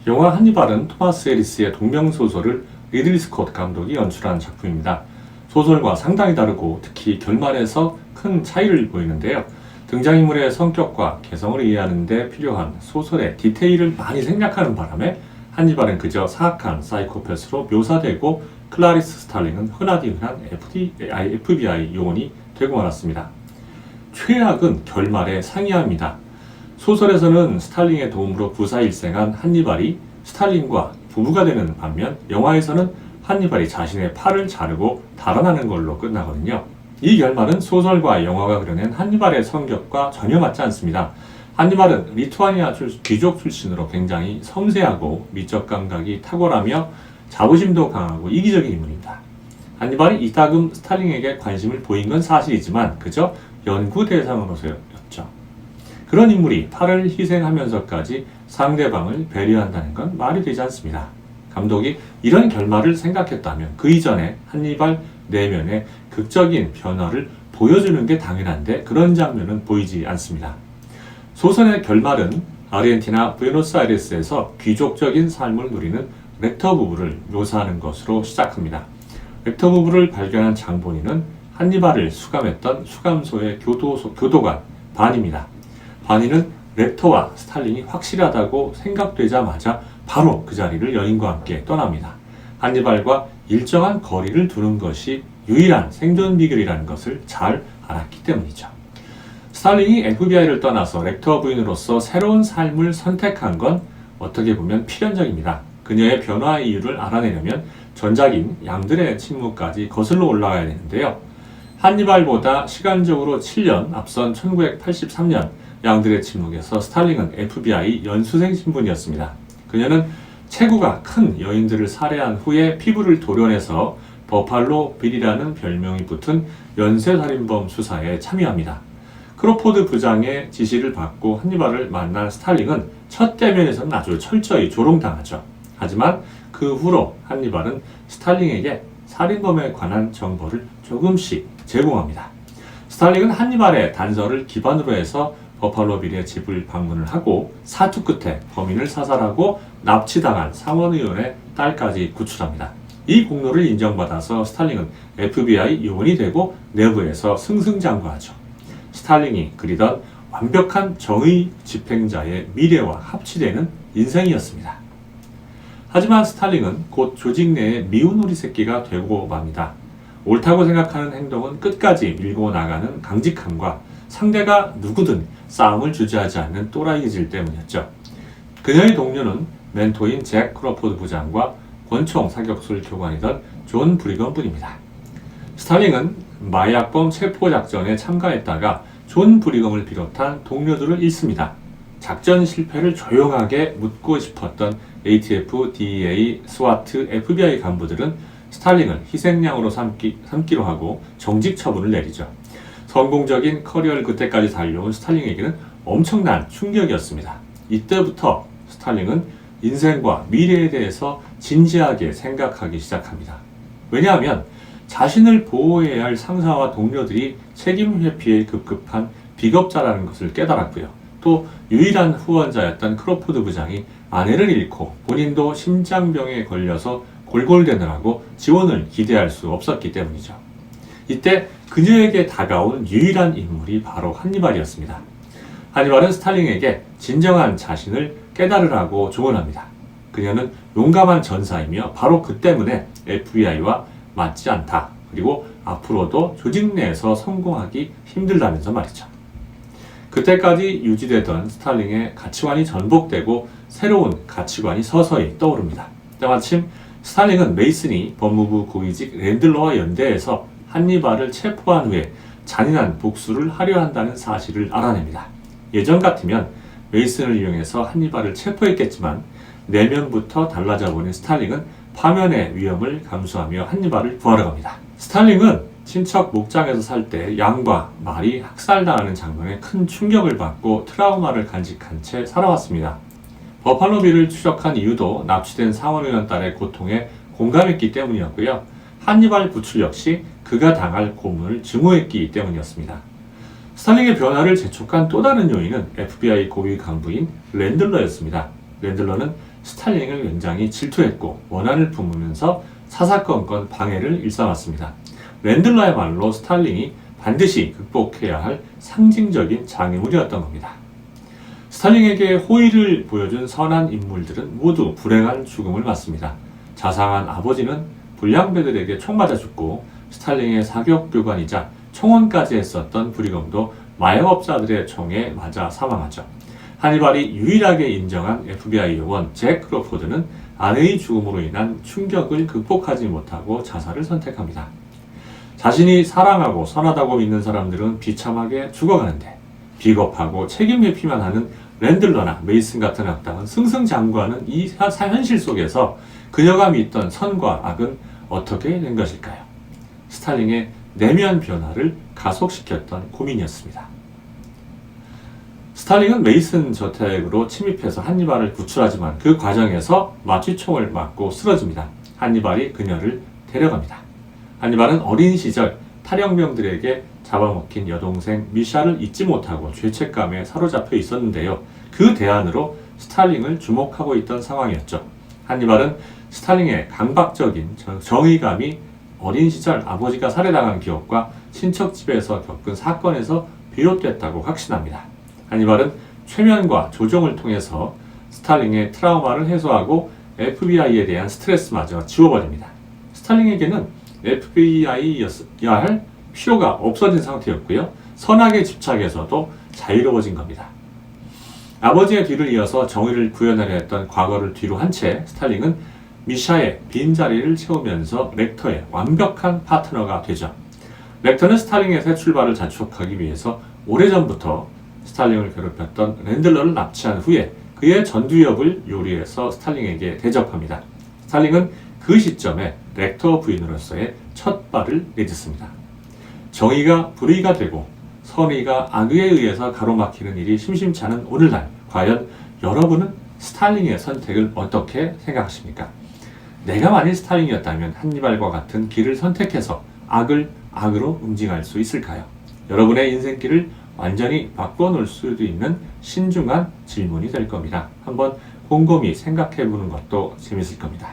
영화 한니발은 토마스 해리스의 동명소설을 리들리 스콧 감독이 연출한 작품입니다. 소설과 상당히 다르고 특히 결말에서 큰 차이를 보이는데요. 등장인물의 성격과 개성을 이해하는 데 필요한 소설의 디테일을 많이 생략하는 바람에 한니발은 그저 사악한 사이코패스로 묘사되고 클라리스 스탈링은 흔하디 흔한 FBI 요원이 되고 말았습니다. 최악은 결말에 상이합니다. 소설에서는 스탈링의 도움으로 부사일생한 한니발이 스탈린과 부부가 되는 반면 영화에서는 한니발이 자신의 팔을 자르고 달아나는 걸로 끝나거든요. 이 결말은 소설과 영화가 그려낸 한니발의 성격과 전혀 맞지 않습니다. 한니발은 리투아니아 귀족 출신으로 굉장히 섬세하고 미적 감각이 탁월하며 자부심도 강하고 이기적인 인물입니다. 한니발이 이따금 스탈린에게 관심을 보인 건 사실이지만 그저 연구 대상으로서였죠. 그런 인물이 팔을 희생하면서까지 상대방을 배려한다는 건 말이 되지 않습니다. 감독이 이런 결말을 생각했다면 그 이전에 한니발 내면의 극적인 변화를 보여주는 게 당연한데 그런 장면은 보이지 않습니다. 소설의 결말은 아르헨티나 부에노스아이레스에서 귀족적인 삶을 누리는 렉터 부부를 묘사하는 것으로 시작합니다. 렉터 부부를 발견한 장본인은 한니발을 수감했던 수감소의 교도관 반입니다. 바니는 렉터와 스탈린이 확실하다고 생각되자마자 바로 그 자리를 여인과 함께 떠납니다. 한니발과 일정한 거리를 두는 것이 유일한 생존 비결이라는 것을 잘 알았기 때문이죠. 스탈린이 FBI를 떠나서 렉터 부인으로서 새로운 삶을 선택한 건 어떻게 보면 필연적입니다. 그녀의 변화 이유를 알아내려면 전작인 양들의 침묵까지 거슬러 올라가야 되는데요. 한니발보다 시간적으로 7년 앞선 1983년 양들의 침묵에서 스탈린은 FBI 연수생 신분이었습니다. 그녀는 체구가 큰 여인들을 살해한 후에 피부를 도려내서 버팔로 빌이라는 별명이 붙은 연쇄살인범 수사에 참여합니다. 크로포드 부장의 지시를 받고 한니발을 만난 스탈린은 첫 대면에서는 아주 철저히 조롱당하죠. 하지만 그 후로 한니발은 스탈린에게 살인범에 관한 정보를 조금씩 제공합니다. 스탈린은 한니발의 단서를 기반으로 해서 버팔로 빌의 집을 방문을 하고 사투 끝에 범인을 사살하고 납치당한 상원의원의 딸까지 구출합니다. 이 공로를 인정받아서 스탈린은 FBI 요원이 되고 내부에서 승승장구하죠. 스탈린이 그리던 완벽한 정의 집행자의 미래와 합치되는 인생이었습니다. 하지만 스탈린은 곧 조직 내의 미운 오리 새끼가 되고 맙니다. 옳다고 생각하는 행동은 끝까지 밀고 나가는 강직함과 상대가 누구든 싸움을 주저하지 않는 또라이질 때문이었죠. 그녀의 동료는 멘토인 잭 크로포드 부장과 권총 사격술 교관이던 존 브리건 뿐입니다. 스탈린은 마약범 체포작전에 참가했다가 존 브리검을 비롯한 동료들을 잃습니다. 작전 실패를 조용하게 묻고 싶었던 ATF, DEA, 스와트, FBI 간부들은 스탈린을 희생양으로 삼기로 하고 정직 처분을 내리죠. 성공적인 커리어를 그때까지 달려온 스탈린에게는 엄청난 충격이었습니다. 이때부터 스탈린은 인생과 미래에 대해서 진지하게 생각하기 시작합니다. 왜냐하면 자신을 보호해야 할 상사와 동료들이 책임 회피에 급급한 비겁자라는 것을 깨달았고요. 또 유일한 후원자였던 크로포드 부장이 아내를 잃고 본인도 심장병에 걸려서 골골대느라고 지원을 기대할 수 없었기 때문이죠. 이때 그녀에게 다가온 유일한 인물이 바로 한니발이었습니다. 한니발은 스탈린에게 진정한 자신을 깨달으라고 조언합니다. 그녀는 용감한 전사이며 바로 그 때문에 FBI와 맞지 않다. 그리고 앞으로도 조직 내에서 성공하기 힘들다면서 말이죠. 그때까지 유지되던 스탈린의 가치관이 전복되고 새로운 가치관이 서서히 떠오릅니다. 때마침 스탈린은 메이슨이 법무부 고위직 랜들러와 연대해서 한니발을 체포한 후에 잔인한 복수를 하려 한다는 사실을 알아냅니다. 예전 같으면 메이슨을 이용해서 한니발을 체포했겠지만 내면부터 달라져 보는 스탈린은 파면의 위험을 감수하며 한니발을 구하러 갑니다. 스탈린은 친척 목장에서 살 때 양과 말이 학살당하는 장면에 큰 충격을 받고 트라우마를 간직한 채 살아왔습니다. 버팔로 빌을 추적한 이유도 납치된 상원의원 딸의 고통에 공감했기 때문이었고요. 한니발 구출 역시 그가 당할 고문을 증오했기 때문이었습니다. 스탈린의 변화를 재촉한 또 다른 요인은 FBI 고위 간부인 랜들러였습니다. 랜들러는 스탈린을 굉장히 질투했고 원한을 품으면서 사사건건 방해를 일삼았습니다. 랜들러야말로 스탈린이 반드시 극복해야 할 상징적인 장애물이었던 겁니다. 스탈린에게 호의를 보여준 선한 인물들은 모두 불행한 죽음을 맞습니다. 자상한 아버지는 불량배들에게 총 맞아 죽고 스탈린의 사격교관이자 총원까지 했었던 브리검도 마약업자들의 총에 맞아 사망하죠. 하니발이 유일하게 인정한 FBI 요원 잭 크로포드는 아내의 죽음으로 인한 충격을 극복하지 못하고 자살을 선택합니다. 자신이 사랑하고 선하다고 믿는 사람들은 비참하게 죽어가는데 비겁하고 책임 회피만 하는 랜들러나 메이슨 같은 악당은 승승장구하는 이 현실 속에서 그녀가 믿던 선과 악은 어떻게 된 것일까요? 스탈린의 내면 변화를 가속시켰던 고민이었습니다. 스탈린은 메이슨 저택으로 침입해서 한니발을 구출하지만 그 과정에서 마취총을 맞고 쓰러집니다. 한니발이 그녀를 데려갑니다. 한니발은 어린 시절 탈영병들에게 잡아먹힌 여동생 미샤를 잊지 못하고 죄책감에 사로잡혀 있었는데요. 그 대안으로 스탈린을 주목하고 있던 상황이었죠. 한니발은 스탈린의 강박적인 정의감이 어린 시절 아버지가 살해당한 기억과 친척 집에서 겪은 사건에서 비롯됐다고 확신합니다. 한니발은 최면과 조정을 통해서 스탈린의 트라우마를 해소하고 FBI에 대한 스트레스마저 지워버립니다. 스탈린에게는 FBI여야 할 필요가 없어진 상태였고요. 선악에 집착해서도 자유로워진 겁니다. 아버지의 뒤를 이어서 정의를 구현하려 했던 과거를 뒤로 한 채 스탈린은 미샤의 빈자리를 채우면서 렉터의 완벽한 파트너가 되죠. 렉터는 스탈린의 새 출발을 자축하기 위해서 오래전부터 스탈린을 괴롭혔던 랜들러를 납치한 후에 그의 전두엽을 요리해서 스탈린에게 대접합니다. 스탈린은 그 시점에 렉터 부인으로서의 첫 발을 내딛습니다. 정의가 불의가 되고 선의가 악의에 의해서 가로막히는 일이 심심치 않은 오늘날 과연 여러분은 스탈린의 선택을 어떻게 생각하십니까? 내가 만일 스탈린이었다면 한니발과 같은 길을 선택해서 악을 악으로 응징할 수 있을까요? 여러분의 인생길을 완전히 바꿔놓을 수도 있는 신중한 질문이 될 겁니다. 한번 곰곰이 생각해 보는 것도 재밌을 겁니다.